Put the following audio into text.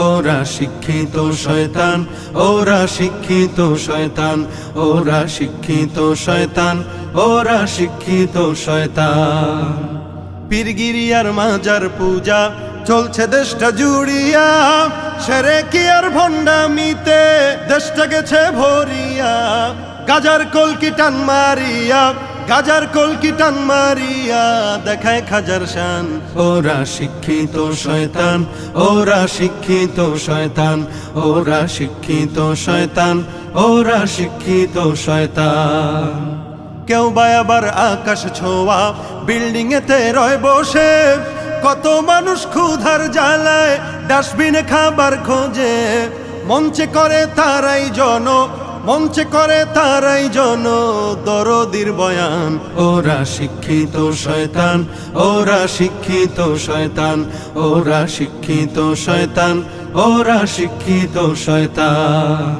ওরা শিক্ষিত শয়তান, ওরা শিক্ষিত শয়তান, ওরা শিক্ষিত শয়তান, ওরা শিক্ষিত শয়তান। পীরগিরি আর মাজার পূজা চলছে দেশটা জুড়িয়া, সেরেকি আর ভণ্ডামিতে দেশটা গেছে ভরিয়া। গাজার কলকি টান মারিয়া, গাজার কলকি টান মারিয়া দেখায় খাজার শান। ওরা শিক্ষিত শয়তান, ওরা শিক্ষিত শয়তান, ওরা শিক্ষিত শয়তান, ওরা শিক্ষিত শয়তান। কেউ বা আবার আকাশ ছোঁয়া বিল্ডিং এতে রয় বসে, কত মানুষ ক্ষুধার জ্বালায় ডাস্টবিনে খাবার খোঁজে। মঞ্চে করে তারাই জন, মঞ্চে করে তারাই জন দরদির বয়ান। ওরা শিক্ষিত শয়তান, ওরা শিক্ষিত শয়তান, ওরা শিক্ষিত শয়তান, ওরা শিক্ষিত শয়তান।